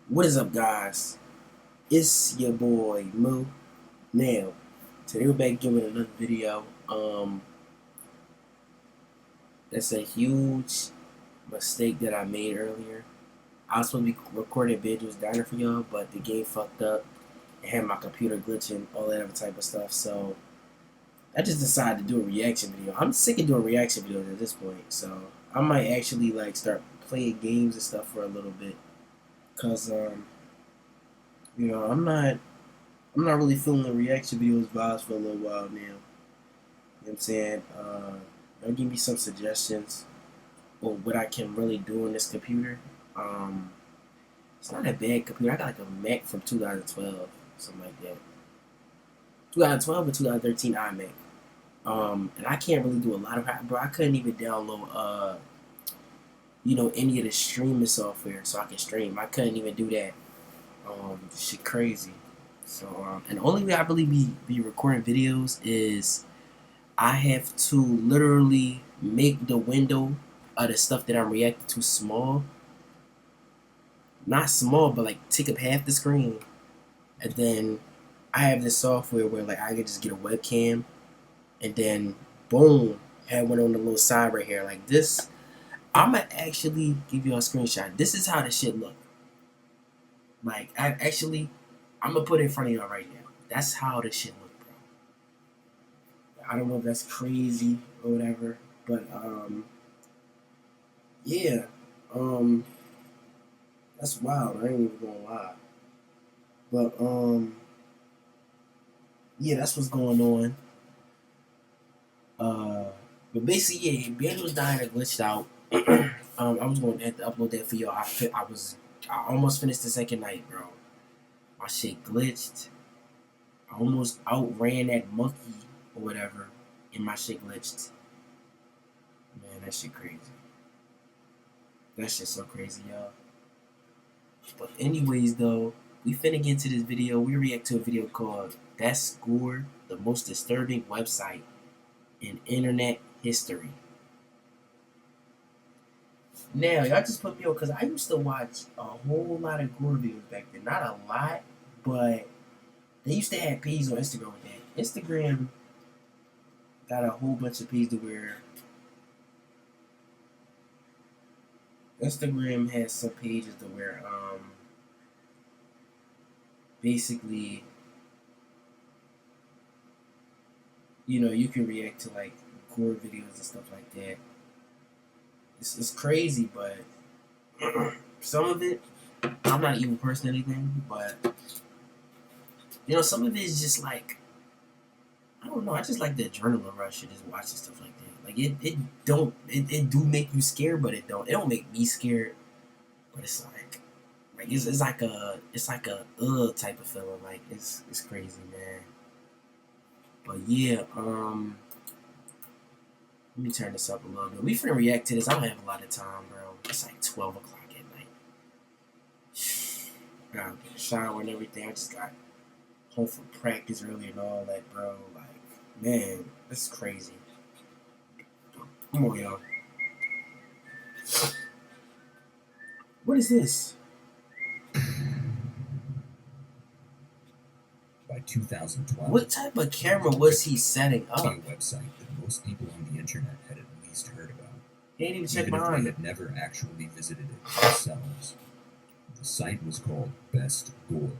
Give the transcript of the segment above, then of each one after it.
What is up, guys? It's your boy Moo. Now, today we're back giving another video. That's a huge mistake that I made earlier. I was supposed to be recording videos diner for y'all, but the game fucked up and had my computer glitching, all that other type of stuff. So I just decided to do a reaction video. I'm sick of doing reaction videos at this point, so I might actually start playing games and stuff for a little bit, cause I'm not really feeling the reaction videos vibes for a little while now. You know what I'm saying? Y'all give me some suggestions on what I can really do on this computer. Um, it's not a bad computer. I got like a Mac from 2012, something like that. 2012 or 2013 iMac. And I can't really do a lot of bro. I couldn't even download any of the streaming software so I can stream. I couldn't even do that. Shit crazy. So and the only way I really be recording videos is I have to literally make the window of the stuff that I'm reacting to small. Not small, but like take up half the screen. And then I have this software where I can just get a webcam and then boom, have one on the little side right here. Like this. I'ma actually give you a screenshot. This is how the shit look. I'm gonna put it in front of y'all right now. That's how the shit look, bro. I don't know if that's crazy or whatever, but yeah, um, that's wild. I ain't even gonna lie, but yeah, that's what's going on. Uh, but basically, yeah, band was dying and glitched out. I was going to have to upload that for y'all. I almost finished the second night, bro. My shit glitched. I almost outran that monkey or whatever, and my shit glitched. Man, that shit crazy. That shit so crazy, y'all. But anyways, though, we finna get into this video. We react to a video called "That's Gore, the most disturbing website in internet history." Now, y'all just put me on because I used to watch a whole lot of gore videos back then. Not a lot, but they used to have pages on Instagram with that. Instagram got a whole bunch of pages to where Instagram has some pages to where basically you can react to gore videos and stuff like that. It's crazy, but some of it, I'm not even person or anything, but some of it is just I don't know. I just like the adrenaline rush of just watching stuff like that. It do make you scared, but it don't make me scared. But it's like a type of feeling. Like it's crazy, man. But yeah, let me turn this up a little bit. We finna react to this. I don't have a lot of time, bro. It's like 12 o'clock at night. Gotta get a shower and everything. I just got home from practice earlier and all that, bro. Man, this is crazy. Come on, y'all. What is this? By 2012, What type of camera was he setting up? a website that most people on the internet had at least heard about, He didn't even check even if they behind had never actually visited it themselves. The site was called Best Gore.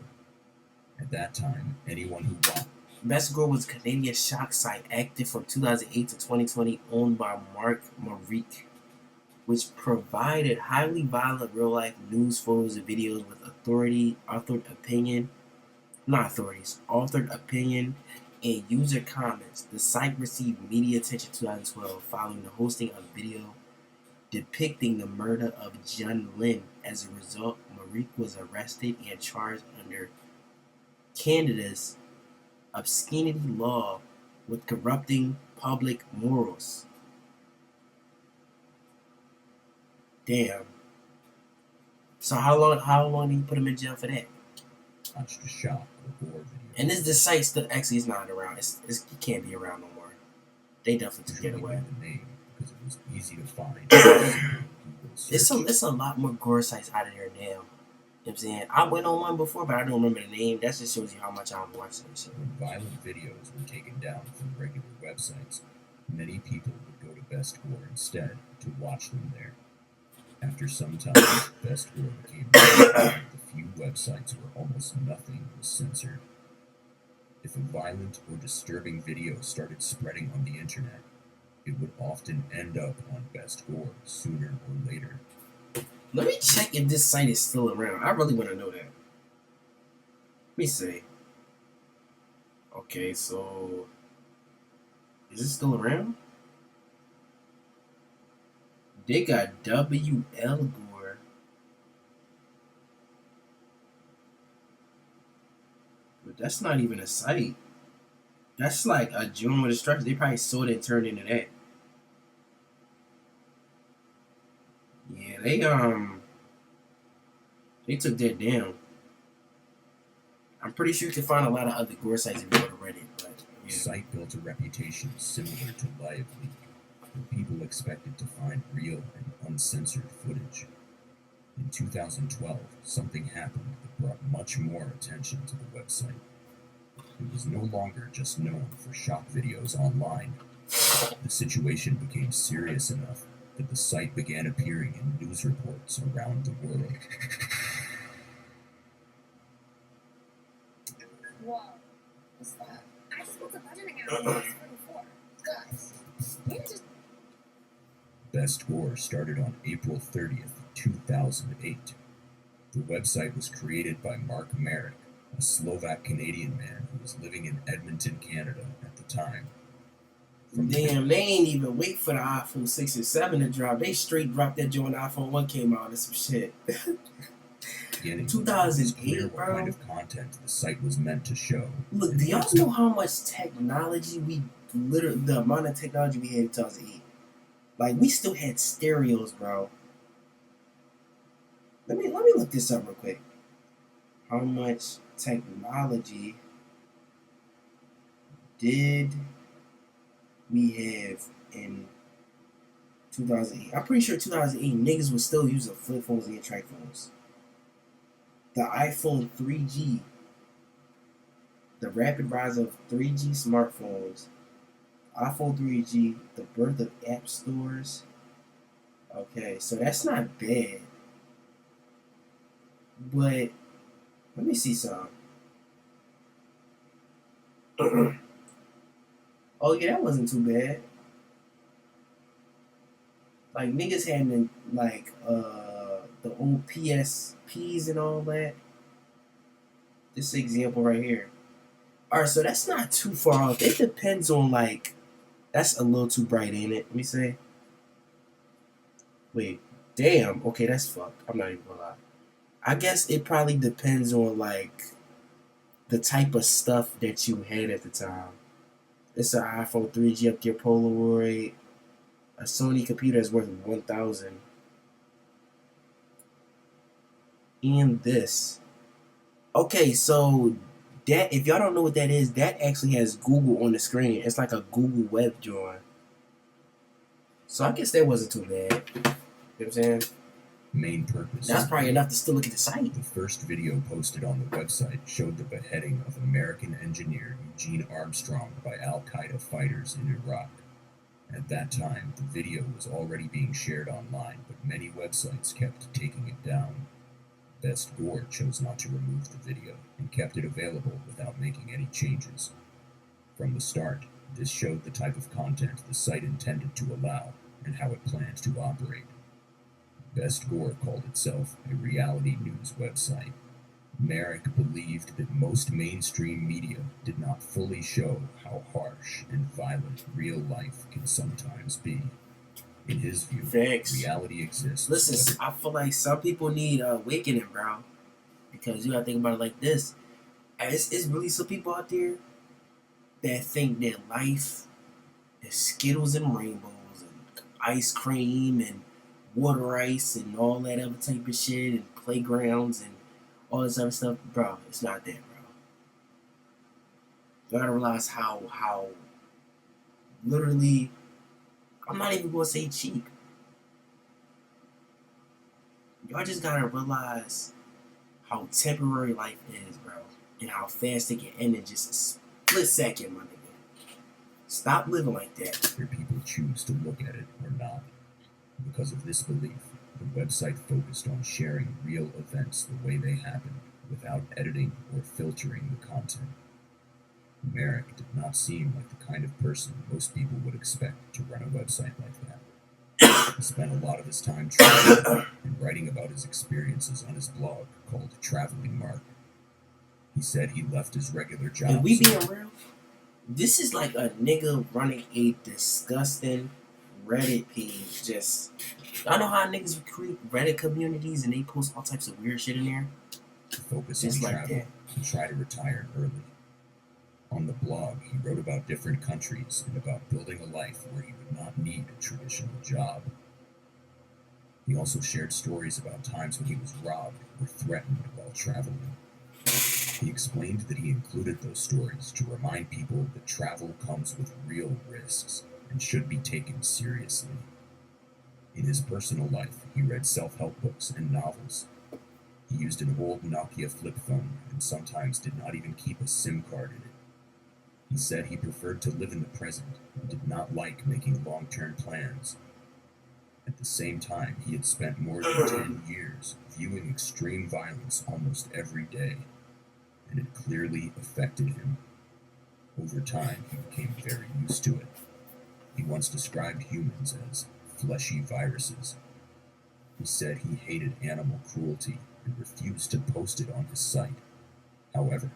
At that time, anyone who watched Best Gore was a Canadian shock site active from 2008 to 2020, owned by Mark Marique, which provided highly violent real-life news, photos, and videos with authored opinion, and user comments. The site received media attention in 2012 following the hosting of a video depicting the murder of Jun Lin. As a result, Marique was arrested and charged under Canada's obscenity law with corrupting public morals. Damn. So how long did you put him in jail for that? a shot of a Gore video. And the site still actually is not around. It can't be around no more. They definitely took it Usually away. knew the name because it was easy to find. It's a lot more gore sites out of there now. know what I'm saying? I went on one before, but I don't remember the name. That just shows you how much I'm watching this shit. When violent videos were taken down from regular websites, many people would go to Best Gore instead to watch them there. After some time, Best Gore became one of the few websites where almost nothing was censored. If a violent or disturbing video started spreading on the internet, it would often end up on Best Gore sooner or later. Let me check if this site is still around. I really want to know that. Let me see. Okay, so is it still around? They got WL Gore. But that's not even a site. That's like a joint with a structure. They probably sold it and turned into that. Yeah, they took that down. I'm pretty sure you can find a lot of other gore sites if you go to Reddit, but The site built a reputation similar to Live Leak, where people expected to find real and uncensored footage. In 2012, something happened that brought much more attention to the website. It was no longer just known for shock videos online. The situation became serious enough that the site began appearing in news reports around the world. Whoa. What's that? I just built a budget account and it's 44. Guys, maybe just... Best Gore started on April 30th, 2008. The website was created by Mark Merrick, a Slovak-Canadian man who was living in Edmonton, Canada at the time. Damn, they ain't even wait for the iPhone 6 and 7 to drop. They straight dropped that joint when iPhone 1 came out and some shit. 2008, what kind of content the site was meant to show. Look, do y'all know how much technology the amount of technology we had in 2008? Like, we still had stereos, bro. Let me look this up real quick. How much technology did we have in 2008? I'm pretty sure 2008 niggas was still using flip phones and track phones. The iPhone 3G, the rapid rise of 3G smartphones, iPhone 3G, the birth of app stores. Okay, so that's not bad. But let me see some. Oh yeah, that wasn't too bad. Like niggas had like the old PSPs and all that. This example right here. Alright, so that's not too far off. It depends on like that's a little too bright, ain't it? Let me say. Wait, damn. Okay, that's fucked. I'm not even gonna lie. I guess it probably depends on like the type of stuff that you had at the time. It's an iPhone 3G up there, Polaroid. A Sony computer is worth 1,000. And this. Okay, so that if y'all don't know what that is, that actually has Google on the screen. It's like a Google web drawing. So I guess that wasn't too bad. You know what I'm saying? Main purpose. That's probably enough to still look at the site. The first video posted on the website showed the beheading of American engineer Eugene Armstrong by Al-Qaeda fighters in Iraq. At that time, the video was already being shared online, but many websites kept taking it down. Best Gore chose not to remove the video and kept it available without making any changes. From the start, this showed the type of content the site intended to allow and how it planned to operate. Best Gore called itself a reality news website. Merrick believed that most mainstream media did not fully show how harsh and violent real life can sometimes be. In his view, reality exists. Listen, I feel like some people need awakening, bro. Because you gotta think about it like this. It's really some people out there that think that life is Skittles and rainbows and ice cream and water ice and all that other type of shit and playgrounds and all this other stuff. Bro, it's not that, bro. You gotta realize how literally, I'm not even gonna say cheap. Y'all just gotta realize how temporary life is, bro, and how fast it can end in just a split second, my nigga. Stop living like that. Whether people choose to look at it or not. Because of this belief, the website focused on sharing real events the way they happened, without editing or filtering the content. Merrick did not seem like the kind of person most people would expect to run a website like that. He spent a lot of his time traveling and writing about his experiences on his blog called Traveling Mark. He said he left his regular job. And we being real, this is like a nigga running a disgusting Reddit page. Just, I know how niggas create Reddit communities and they post all types of weird shit in there. To focus Just on like travel that. and try to retire early. On the blog, he wrote about different countries and about building a life where he would not need a traditional job. He also shared stories about times when he was robbed or threatened while traveling. He explained that he included those stories to remind people that travel comes with real risks and should be taken seriously. In his personal life, he read self-help books and novels. He used an old Nokia flip phone and sometimes did not even keep a SIM card in it. He said he preferred to live in the present and did not like making long-term plans. At the same time, he had spent more than 10 years viewing extreme violence almost every day, and it clearly affected him. Over time, he became very used to it. He once described humans as fleshy viruses. He said he hated animal cruelty and refused to post it on his site. However,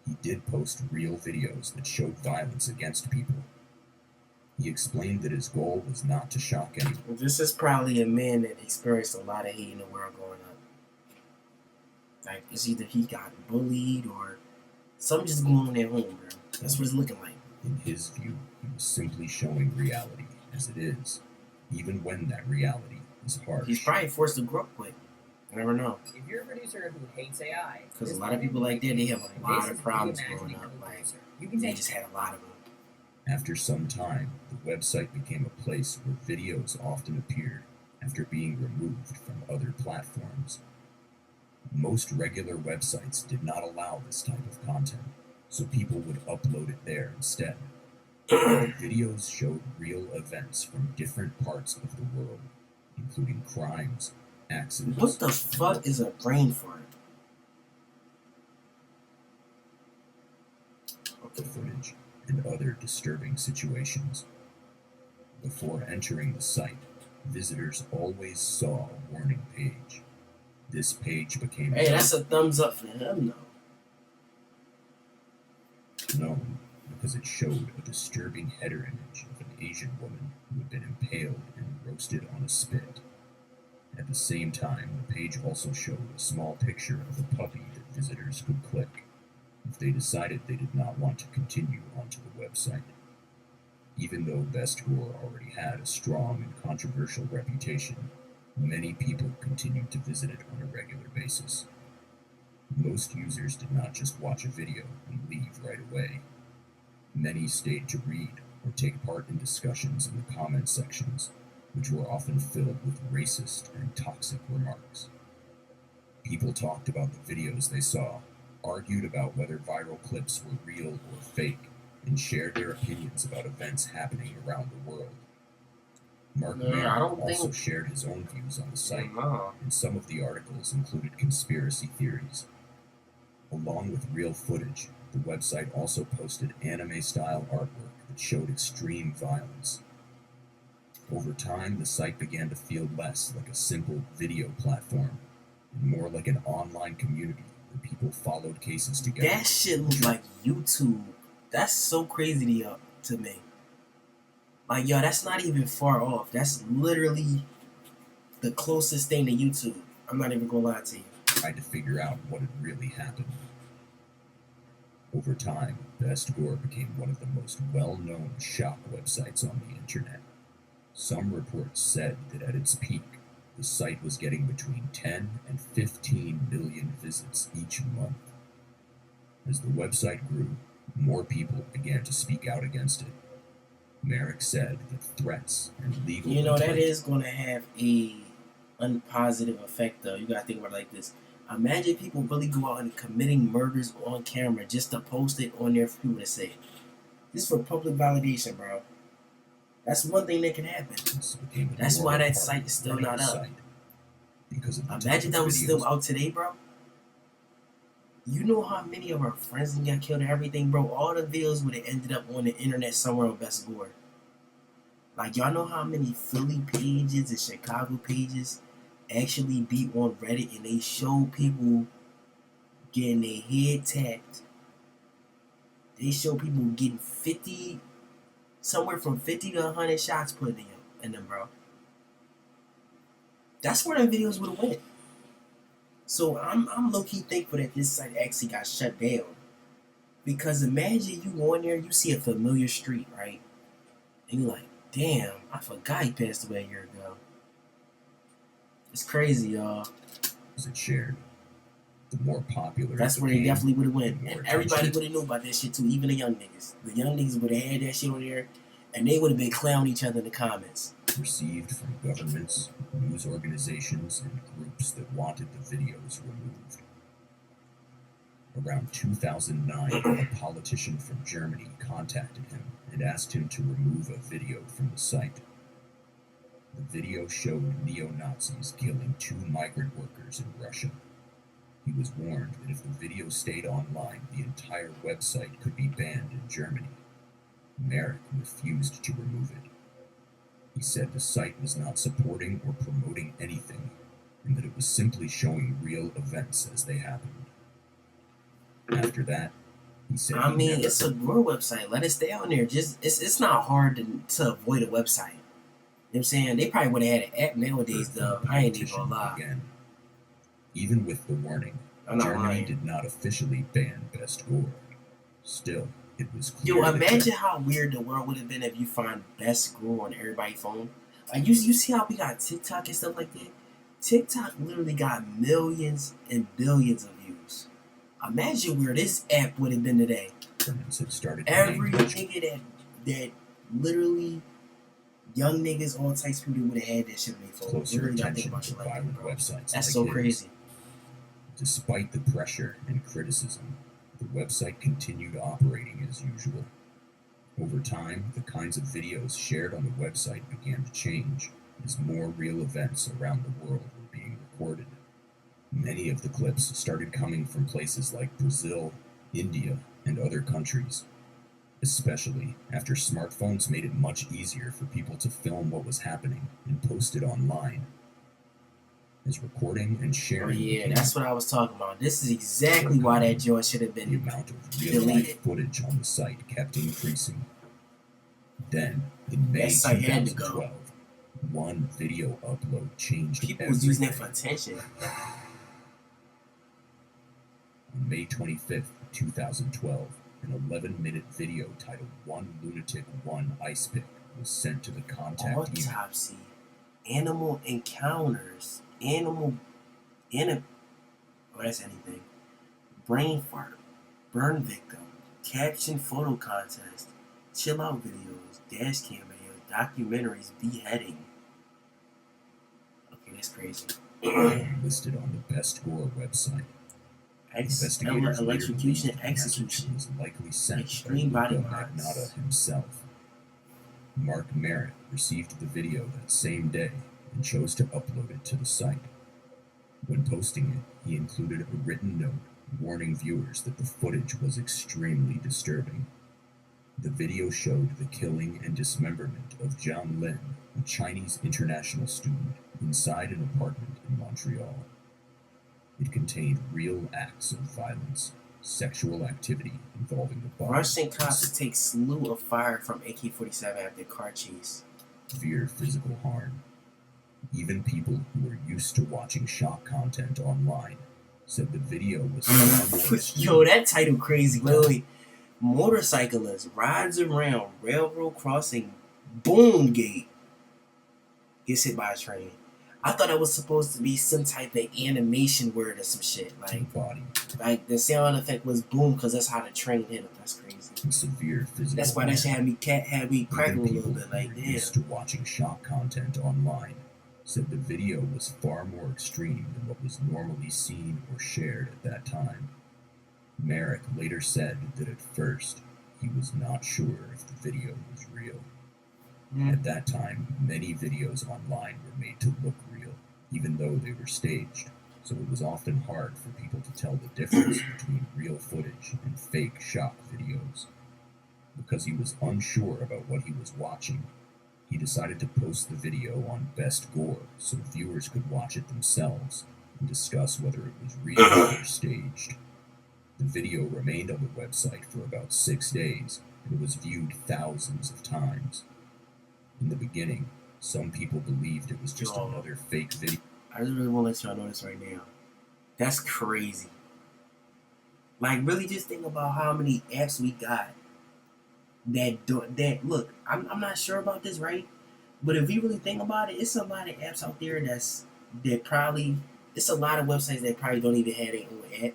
he did post real videos that showed violence against people. He explained that his goal was not to shock anyone. This is probably a man that experienced a lot of hate in the world growing up. Like, it's either he got bullied or something just going on at home, bro. That's what it's looking like. In his view, he was simply showing reality as it is, even when that reality is harsh. He's probably forced to grow up quick. You never know. If you're a producer who hates AI, Because a lot of people like that, they have a lot of problems growing up. Like, you can they take just had a lot of them. After some time, the website became a place where videos often appeared after being removed from other platforms. Most regular websites did not allow this type of content, so people would upload it there instead. The videos showed real events from different parts of the world, including crimes, accidents. What the fuck is a brain fart? The footage and other disturbing situations. Before entering the site, visitors always saw a warning page. This page became Hey, that's a thumbs up for him, though. known because it showed a disturbing header image of an Asian woman who had been impaled and roasted on a spit. At the same time, the page also showed a small picture of a puppy that visitors could click if they decided they did not want to continue onto the website. Even though Best Gore already had a strong and controversial reputation, many people continued to visit it on a regular basis. Most users did not just watch a video and leave right away. Many stayed to read or take part in discussions in the comment sections, which were often filled with racist and toxic remarks. People talked about the videos they saw, argued about whether viral clips were real or fake, and shared their opinions about events happening around the world. Mark Maron also shared his own views on the site, and some of the articles included conspiracy theories. Along with real footage, the website also posted anime-style artwork that showed extreme violence. Over time, the site began to feel less like a simple video platform and more like an online community where people followed cases together. That shit looks like YouTube. That's so crazy to me. Like, yo, that's not even far off. That's literally the closest thing to YouTube. I'm not even gonna lie to you. Tried to figure out what had really happened. Over time, Best Gore became one of the most well-known shock websites on the internet. Some reports said that at its peak, the site was getting between 10 and 15 million visits each month. As the website grew, more people began to speak out against it. Merrick said that threats and legal that is going to have a unpositive effect, though. You got to think about it like this. Imagine people really go out and committing murders on camera just to post it on there for people to see. Just for public validation, bro. That's one thing that can happen. That's why that site is still not up. Imagine that was still out today, bro. You know how many of our friends got killed and everything, bro? All the videos would have ended up on the internet somewhere on Best Gore. Like, y'all know how many Philly pages and Chicago pages actually be on Reddit and they show people getting their head tapped. They show people getting 50, somewhere from 50 to 100 shots put in them, bro. That's where them videos would have went. So I'm low-key thankful that this site actually got shut down. Because imagine you go in there, you see a familiar street, right? And you're like, damn, I forgot he passed away a year ago. It's crazy, y'all. Was it shared? The more popular. That's where they definitely would have went. And everybody would have knew about that shit too, even the young niggas. The young niggas would have had that shit on there, and they would have been clowning each other in the comments. Received from governments, news organizations, and groups that wanted the videos removed. Around 2009, a politician from Germany contacted him and asked him to remove a video from the site. The video showed neo-Nazis killing 2 migrant workers in Russia. He was warned that if the video stayed online, the entire website could be banned in Germany. Merrick refused to remove it. He said the site was not supporting or promoting anything, and that it was simply showing real events as they happened. After that, he said, I mean, it's a gore website. Let it stay on there. Just it's not hard to avoid a website. You know what I'm saying? They probably would have had an app nowadays, though. I ain't even gonna lie. Again. Even with the warning, Germany did not officially ban Best Gore. Still, it was clear. Yo, imagine how weird the world would have been if you find Best Gore on everybody's phone. Like, you see how we got TikTok and stuff like that? TikTok literally got millions and billions of views. Imagine where this app would have been today. Every nigga that literally young niggas, all types of people would have had that shit on their phone. Closer attention to violent websites. That's so crazy. Despite the pressure and criticism, the website continued operating as usual. Over time, the kinds of videos shared on the website began to change as more real events around the world were being recorded. Many of the clips started coming from places like Brazil, India, and other countries, especially after smartphones made it much easier for people to film what was happening and post it online. As recording and sharing. Oh yeah, that's what I was talking about. This is exactly why that joint should have been the amount of real-life footage on the site kept increasing. Then, in May 2012, one video upload changed people was using it for attention. On May 25th, 2012, an 11-minute video titled One Lunatic, One Ice Pick was sent to the contact Autopsy, Animal Encounters, oh, that's anything. Brain fart, burn victim, caption photo contest, chill out videos, dash cam videos, documentaries, beheading. Okay, that's crazy. Listed on the Best Gore website. Electrocution, execution was likely sent extreme by body Luca parts. Magnotta himself. Mark Merritt received the video that same day and chose to upload it to the site. When posting it, he included a written note warning viewers that the footage was extremely disturbing. The video showed the killing and dismemberment of Jiang Lin, a Chinese international student, inside an apartment in Montreal. It contained real acts of violence, sexual activity involving the body. Russian cops take slew of fire from AK-47 after car chase. Severe physical harm. Even people who were used to watching shock content online said the video was far more Yo, that title crazy. Wait. Motorcyclist rides around railroad crossing, boom gate, gets hit by a train. I thought it was supposed to be some type of animation word or some shit. Like the sound effect was boom because that's how the train hit him. That's crazy. Severe physical. That's why that shit had me cracking a little bit. Like, damn. Used to watching shock content online said the video was far more extreme than what was normally seen or shared at that time. Merrick later said that at first he was not sure if the video was real. At that time, many videos online were made to look real, even though they were staged, so it was often hard for people to tell the difference between real footage and fake shock videos. Because he was unsure about what he was watching, he decided to post the video on Best Gore so viewers could watch it themselves and discuss whether it was real or staged. The video remained on the website for about 6 days and was viewed thousands of times. In the beginning, some people believed it was just another fake video. I just really want to let y'all know this right now. That's crazy. Like, really just think about how many apps we got that look, I'm not sure about this, right? But if you really think about it, it's a lot of apps out there it's a lot of websites that probably don't even have their own app.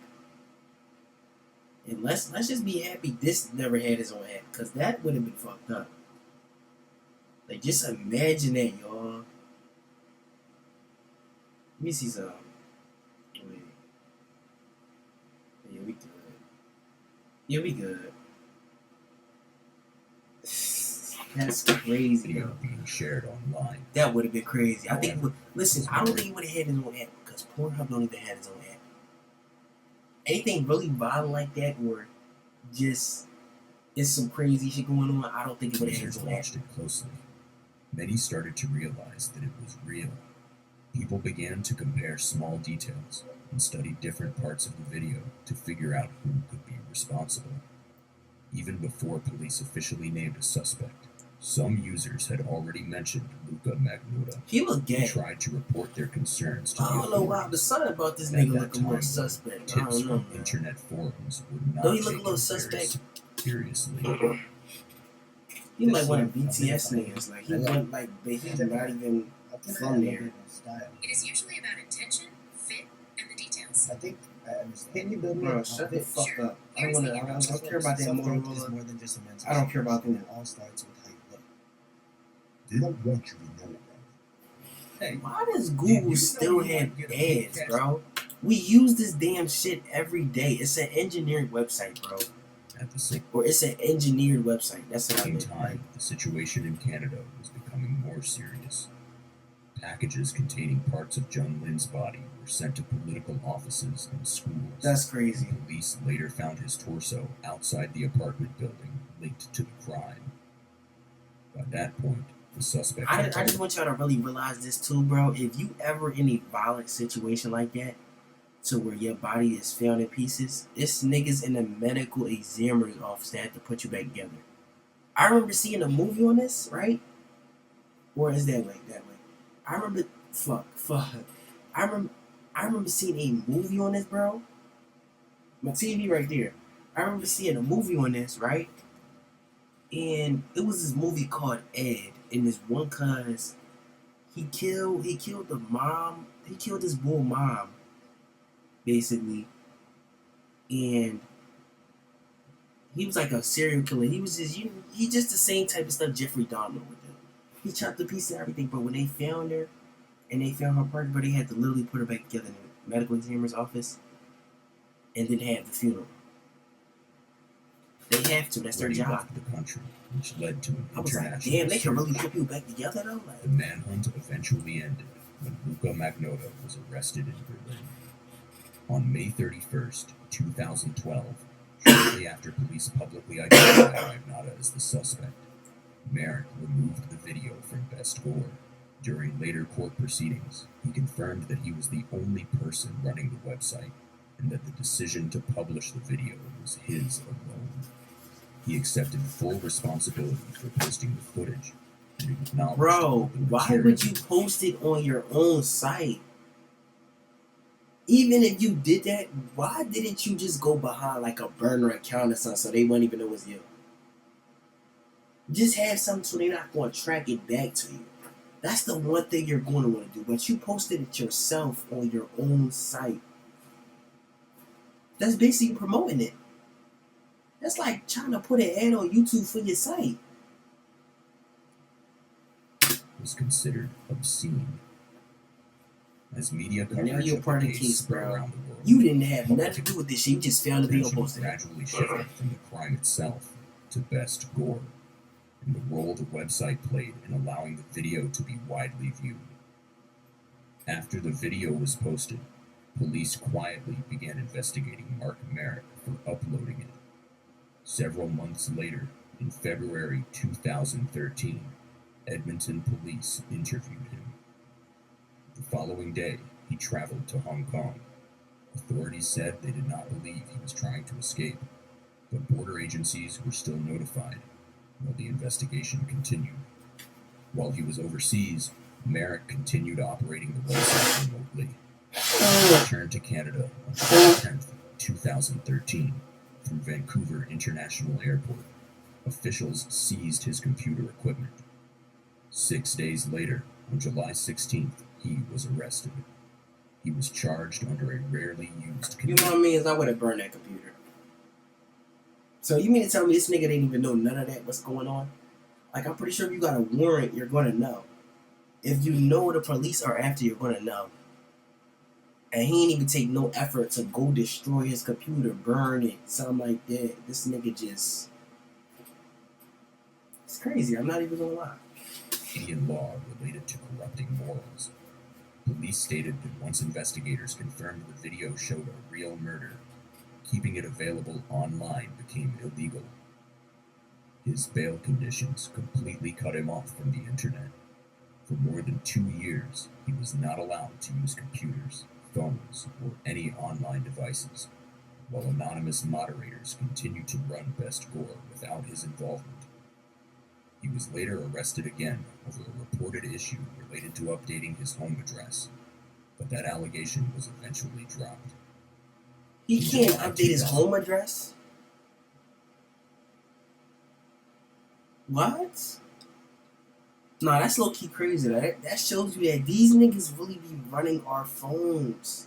And let's just be happy this never had its own app, because that would have been fucked up. Like, just imagine that, y'all. Let me see some. Wait. Yeah, we good. Yeah, we good. That's crazy, Video bro. being shared online. That would have been crazy. I think, listen, I don't think he would have had his own app, because Pornhub don't even have his own app. Anything really violent like that, or just it's some crazy shit going on, I don't think it would have had his Users own app. watched it closely. Many started to realize that it was real. People began to compare small details and study different parts of the video to figure out who could be responsible. Even before police officially named a suspect, some users had already mentioned Luka Magnotta. He was gay. They tried to report their concerns to the I don't know why, authorities. but something about this And at nigga that look a little time, suspect. I Tips don't know, from man. internet forums were not Don't he look a taken little very suspect? seriously. He like one of BTS niggas. Like, he went like, but he's not even from there. It is usually about intention, fit, and the details. I think I understand. Can you build me Bro, an shut the outfit? fuck up. I don't wanna. I don't care about that Self-growth is Motorola. more than just a mental I don't care about state. that. It all starts with how you look. They don't want you to know about Hey, Why does You Google know still you have might get a big ads, catch. bro? We use this damn shit every day. It's an engineered website, bro. at the same Or it's an engineered website. That's what I mean. time, the situation in Canada was becoming more serious. Packages containing parts of Jung Lin's body were sent to political offices and schools. That's crazy. And police later found his torso outside the apartment building linked to the crime. By that point, the suspect I had just want y'all to really realize this too, bro. If you ever in a violent situation like that, to where your body is found in pieces, it's niggas in the medical examiner's office that have to put you back together. I remember seeing a movie on this, right? Or is that way? I remember, fuck. I remember seeing a movie on this, bro. My TV right there. I remember seeing a movie on this, right? And it was this movie called Ed, and this one cuz he killed the mom. He killed his bull mom, basically, and he was like a serial killer. He was just he just the same type of stuff Jeffrey Dahmer would do. He chopped the pieces and everything, but when they found her and they found her part, but they had to literally put her back together in the medical examiner's office and then have the funeral. They have to. That's their when he job. left the country, which led to an I was like, international damn, they can really search. put people back together though. Like, The manhunt eventually ended when Luka Magnotta was arrested in Berlin. On May 31st, 2012, shortly after police publicly identified Magnotta as the suspect, Merrick removed the video from Best Gore. During later court proceedings, he confirmed that he was the only person running the website and that the decision to publish the video was his alone. He accepted full responsibility for posting the footage and acknowledged bro, that the why material would you post it on your own site? Even if you did that, why didn't you just go behind like a burner account or something so they wouldn't even know it's you? Just have something so they're not going to track it back to you. That's the one thing you're going to want to do. But you posted it yourself on your own site. That's basically promoting it. That's like trying to put an ad on YouTube for your site. was considered obscene. As media Now coverage you're of part the of the case case, spread bro. around the world, You didn't have nothing to do with this shit. You just found the video attention posted. gradually shifted from the crime itself to Best Gore, and the role the website played in allowing the video to be widely viewed. After the video was posted, police quietly began investigating Mark Merrick for uploading it. Several months later, in February 2013, Edmonton police interviewed him. The following day, he traveled to Hong Kong. Authorities said they did not believe he was trying to escape, but border agencies were still notified while the investigation continued. While he was overseas, Merrick continued operating the website remotely. He returned to Canada on April 10th, 2013, through Vancouver International Airport. Officials seized his computer equipment. 6 days later, on July 16th, he was arrested. He was charged under a rarely used You know what I mean? Is I would have burned that computer. So you mean to tell me this nigga didn't even know none of that? What's going on? Like, I'm pretty sure if you got a warrant, you're gonna know. If you know the police are after, you're gonna know. And he ain't even take no effort to go destroy his computer, burn it, something like that. This nigga just... It's crazy, I'm not even gonna lie. Canadian law related to corrupting morals. Police stated that once investigators confirmed the video showed a real murder, keeping it available online became illegal. His bail conditions completely cut him off from the internet. For more than 2 years, he was not allowed to use computers, phones, or any online devices, while anonymous moderators continued to run Best Gore without his involvement. He was later arrested again over a reported issue related to updating his home address, but that allegation was eventually dropped. He can't update his home address? What? Nah, that's low-key crazy. That shows you that these niggas really be running our phones,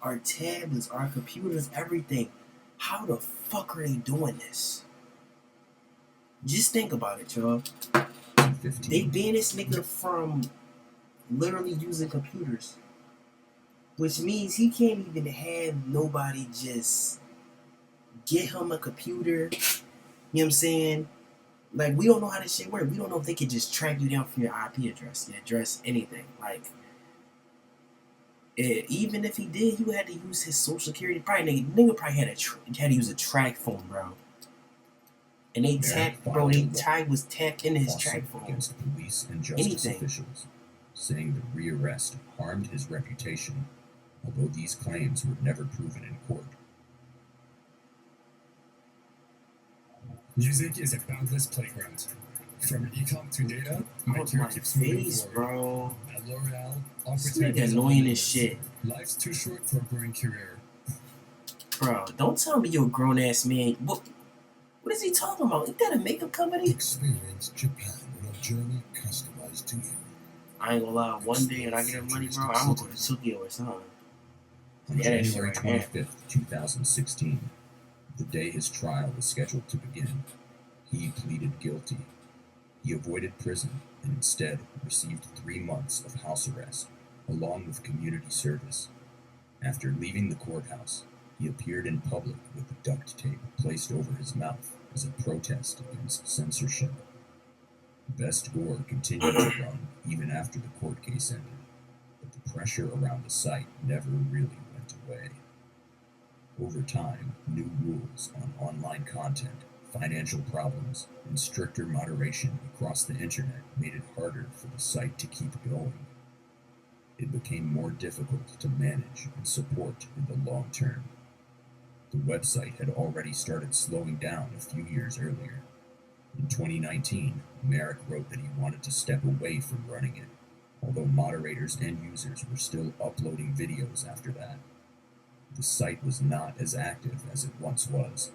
our tablets, our computers, everything. How the fuck are they doing this? Just think about it, y'all. They banned this nigga from literally using computers. Which means he can't even have nobody just get him a computer. You know what I'm saying? Like, we don't know how this shit works. We don't know if they could just track you down from your IP address, your address, anything. Like, even if he did, he would have to use his social security. Nigga probably had to use a track phone, bro. And they tapped, bro. Tag was tapped into his track phone against police and justice officials, saying the rearrest harmed his reputation, although these claims were never proven in court. Music is a boundless playground. From ecom to data, my career keeps moving forward. Bro. At L'Oreal, This nigga annoying as shit. Life's too short for a boring career. Bro, don't tell me you're a grown ass man. What is he talking about? Ain't that a makeup company? Experience Japan on a journey customized to you. I ain't gonna lie, one day when I get that money, bro, I'm gonna go to Tokyo or something. On January 25th, 2016, the day his trial was scheduled to begin, he pleaded guilty. He avoided prison and instead received 3 months of house arrest, along with community service. After leaving the courthouse, he appeared in public with duct tape placed over his mouth as a protest against censorship. Best Gore continued to run even after the court case ended, but the pressure around the site never really went away. Over time, new rules on online content, financial problems, and stricter moderation across the internet made it harder for the site to keep going. It became more difficult to manage and support in the long term. The website had already started slowing down a few years earlier. In 2019, Merrick wrote that he wanted to step away from running it, although moderators and users were still uploading videos after that. The site was not as active as it once was,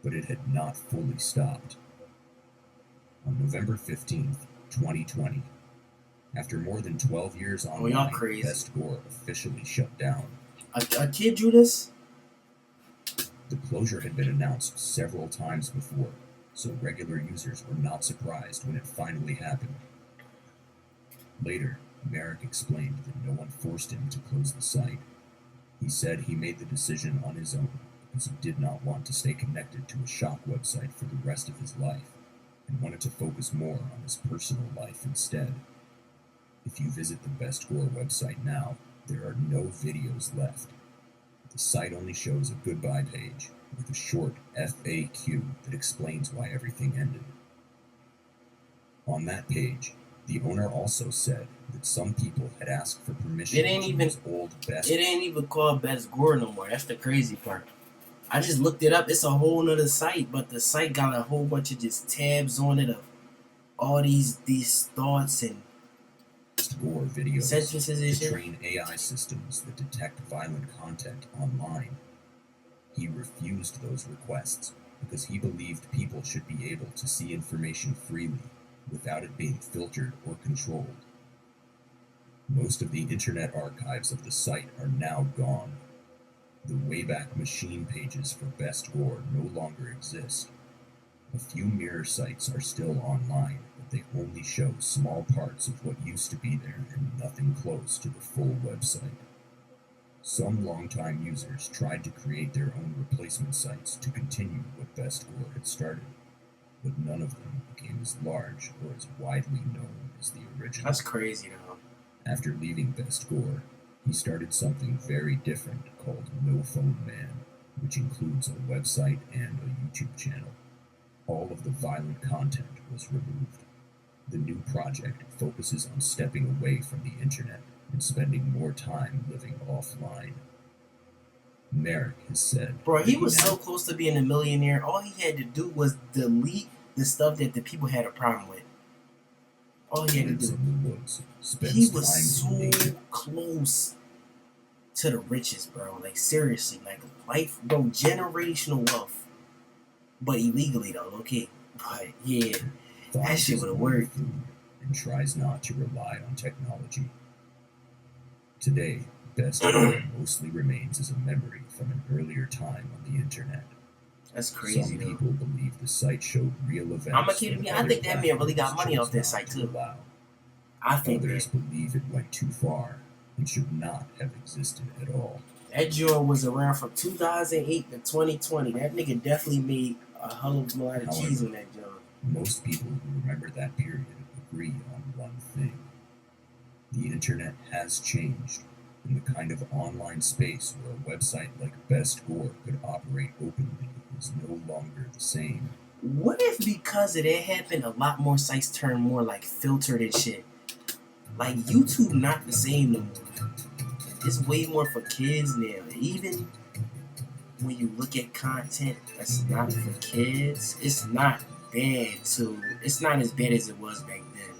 but it had not fully stopped. On November 15th, 2020, after more than 12 years online, Best Gore officially shut down. A kid drew this? The closure had been announced several times before, so regular users were not surprised when it finally happened. Later, Merrick explained that no one forced him to close the site. He said he made the decision on his own because he did not want to stay connected to a shock website for the rest of his life and wanted to focus more on his personal life instead. If you visit the Best Gore website now, there are no videos left. The site only shows a goodbye page with a short FAQ that explains why everything ended. On that page, the owner also said that some people had asked for permission It ain't to even- use old Best. It ain't even called Best Gore no more. That's the crazy part. I just looked it up. It's a whole nother site, but the site got a whole bunch of just tabs on it of all these thoughts and Gore videos sentences and to shit. train AI systems that detect violent content online. He refused those requests because he believed people should be able to see information freely without it being filtered or controlled. Most of the internet archives of the site are now gone. The Wayback Machine pages for Best Gore no longer exist. A few mirror sites are still online, but they only show small parts of what used to be there and nothing close to the full website. Some longtime users tried to create their own replacement sites to continue what Best Gore had started, but none of them became as large or as widely known as the original. That's crazy though. After leaving Best Gore, he started something very different called No Phone Man, which includes a website and a YouTube channel. All of the violent content was removed. The new project focuses on stepping away from the internet and spending more time living offline. Merrick has said, Bro, he that was now so close to being a millionaire. All he had to do was delete the stuff that the people had a problem with. All he had to lives do. in the woods, spends He time was so in nature. close to the riches, bro. Like seriously, like life, bro, generational wealth, but illegally though, okay. But yeah, that Finds shit his would've own worked. food and tries not to rely on technology. Today, Best Gore mostly remains as a memory from an earlier time on the internet. That's crazy Some though. people believe the site showed real events. I'm a kid, that I think that other man really got platforms money off chose that not site to too. allow. I think Others that believe it went too far and should not have existed at all. that joint was around from 2008 to 2020. That nigga definitely made a hell of a lot of cheese However, on that joint. Most people who remember that period agree on one thing. The internet has changed, and the kind of online space where a website like Best Gore could operate openly is no longer the same. What if because of that happened, a lot more sites turn more like filtered and shit? Like YouTube not the same no more. It's way more for kids now. Even when you look at content that's not for kids, it's not bad to it's not as bad as it was back then.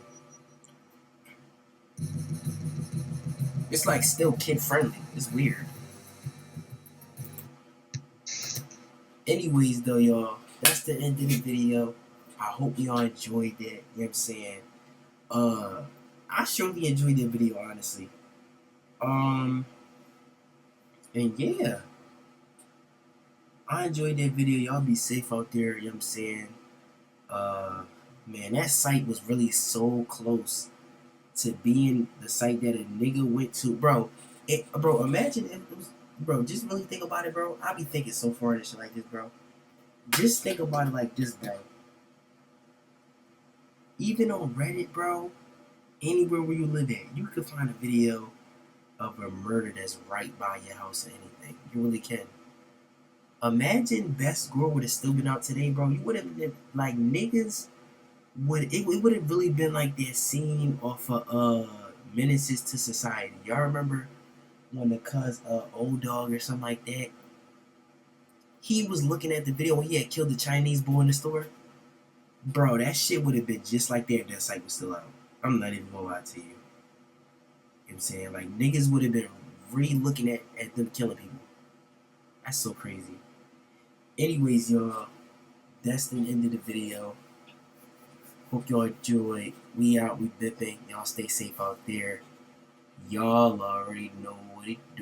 It's like still kid friendly. It's weird. Anyways though, y'all, that's the end of the video. I hope y'all enjoyed that. You know what I'm saying? I surely enjoyed that video, honestly. And yeah, I enjoyed that video. Y'all be safe out there. You know what I'm saying? Man, that site was really so close to being the site that a nigga went to, bro. Bro, imagine if it was, bro. Just really think about it, bro. I be thinking so far and shit like this, bro. Just think about it like this, bro. Even on Reddit, bro, anywhere where you live at, you could find a video of a murder that's right by your house or anything. You really can. Imagine Best Gore would have still been out today, bro. You would have been like niggas would it would have really been like that scene off of Menaces to Society. Y'all remember when the cuz old dog or something like that? He was looking at the video when he had killed the Chinese boy in the store. Bro, that shit would have been just like that if that site was still out. I'm not even gonna lie to you. You know what I'm saying? Like niggas would have been re-looking at them killing people. That's so crazy. Anyways, y'all, that's the end of the video. Hope y'all enjoyed. We out, we bipping. Y'all stay safe out there. Y'all already know what it do.